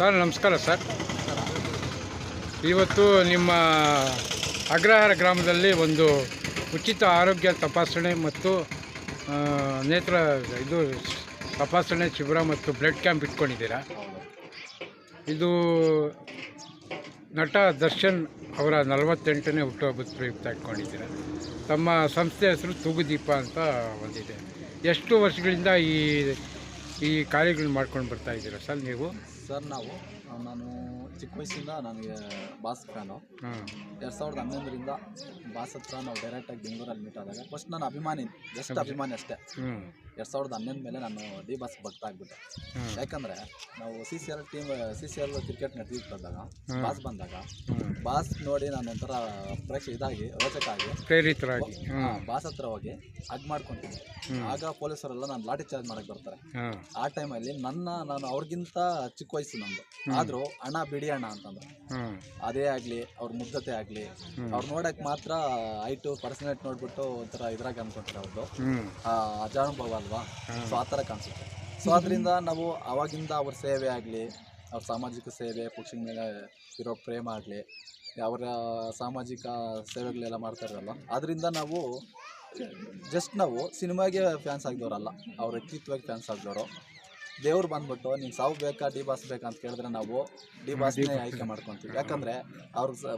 Sir ನಮಸ್ಕಾರ sir. ಇವತ್ತು ನಿಮ್ಮ ಅಗ್ರಹಾರ ಗ್ರಾಮದಲ್ಲಿ ಒಂದು ಉಚಿತ ಆರೋಗ್ಯ ತಪಾಸಣೆ ಮತ್ತು ನೇತ್ರ ತಪಾಸಣೆ ಶಿಬಿರ ಮತ್ತು ಬ್ಲಡ್ ಕ್ಯಾಂಪ್ ಇಟ್ಕೊಂಡಿದ್ದೀರಾ. ಇದು ನಟ ದರ್ಶನ್ ಅವರ 48ನೇ ಹುಟ್ಟುಹಬ್ಬದ ಪ್ರಯುಕ್ತ ಇಟ್ಕೊಂಡಿದ್ದೀರಾ. ತಮ್ಮ ಸಂಸ್ಥೆ ಹೆಸರು ತೂಗುದೀಪ ಅಂತ ಒಂದಿದೆ. ಎಷ್ಟು ವರ್ಷಗಳಿಂದ ಈ ಕಾರ್ಯಗಳನ್ನ ಮಾಡ್ಕೊಂಡು ಬರ್ತಾ ಇದ್ದೀರಾ ಸರ್ ನೀವು? ಸರ್ ನಾನು ಚಿಕ್ಕ ವಯಸ್ಸಿಂದ ನನಗೆ ಬಾಸ್ ಫ್ಯಾನು. 2011ರಿಂದ ಬಾಸ್ ಹತ್ರ ನಾವು ಡೈರೆಕ್ಟಾಗಿ ಬೆಂಗಳೂರಲ್ಲಿ ಮೀಟ್ ಆದಾಗ ಫಸ್ಟ್ ನಾನು ಅಭಿಮಾನಿ ಅಷ್ಟೇ. 2011 ಮೇಲೆ ನಾನು ಡಿ ಬಾಸ್ ಭಕ್ತ ಆಗಿಬಿಟ್ಟೆ. ಯಾಕಂದರೆ ನಾವು ಸಿ ಸಿ ಎಲ್ ಕ್ರಿಕೆಟ್ ನಡೆದಿದ್ದು ಬಂದಾಗ ಬಾಸ್ ನೋಡಿ ನಾನು ಒಂಥರ ರೋಚಕ ಆಗಿ ಪ್ರೇರಿತರಾಗಿ ಬಾಸ್ ಹತ್ರ ಹೋಗಿ ಹಗ್ ಮಾಡ್ಕೊತೀನಿ. ಆಗ ಪೊಲೀಸರೆಲ್ಲ ನಾನು ಲಾಠಿ ಚಾರ್ಜ್ ಮಾಡಕ್ಕೆ ಬರ್ತಾರೆ. ಆ ಟೈಮಲ್ಲಿ ನಾನು ಅವ್ರಿಗಿಂತ ಚಿಕ್ಕ ವಯಸ್ಸು ನಂದು, ಆದರೂ ಅಣ್ಣ ಬಿಡಿ ಅಣ್ಣ ಅಂತಂದ್ರೆ ಅದೇ ಆಗಲಿ ಅವ್ರ ಮುಗ್ಧತೆ ಆಗಲಿ ಅವ್ರು ನೋಡಕ್ಕೆ ಮಾತ್ರ ಹೈಟು ಪರ್ಸನಾಲಿಟಿ ನೋಡ್ಬಿಟ್ಟು ಒಂಥರ ಇದ್ರಾಗ ಅನ್ಕೊಂತಾರೆ. ಅವ್ರದ್ದು ಅಜಾನುಭವ ಅಲ್ವಾ, ಸೊ ಆ ಥರ ಕಾಣಿಸುತ್ತೆ. ಸೊ ಅದರಿಂದ ನಾವು ಅವಾಗಿಂದ ಅವ್ರ ಸೇವೆ ಆಗಲಿ, ಅವ್ರ ಸಾಮಾಜಿಕ ಸೇವೆ, ಪಕ್ಷಿ ಮೇಲೆ ಇರೋ ಪ್ರೇಮ ಆಗಲಿ, ಅವರ ಸಾಮಾಜಿಕ ಸೇವೆಗಳೆಲ್ಲ ಮಾಡ್ತಾರಲ್ಲ, ಅದರಿಂದ ನಾವು ಸಿನಿಮಾಗೆ ಫ್ಯಾನ್ಸ್ ಆಗಿದವರಲ್ಲ, ಅವ್ರ ವ್ಯಕ್ತಿತ್ವಕ್ಕೆ ಫ್ಯಾನ್ಸ್ ಆಗಿದವರು. ದೇವ್ರು ಬಂದ್ಬಿಟ್ಟು ನೀನು ಸಾವು ಬೇಕಾ ಡಿ ಬಾಸ್ ಬೇಕಾ ಅಂತ ಕೇಳಿದ್ರೆ ನಾವು ಡಿ ಬಾಸ್ನೇ ಆಯ್ಕೆ ಮಾಡ್ಕೊತೀವಿ. ಯಾಕಂದರೆ ಅವ್ರಿಗೆ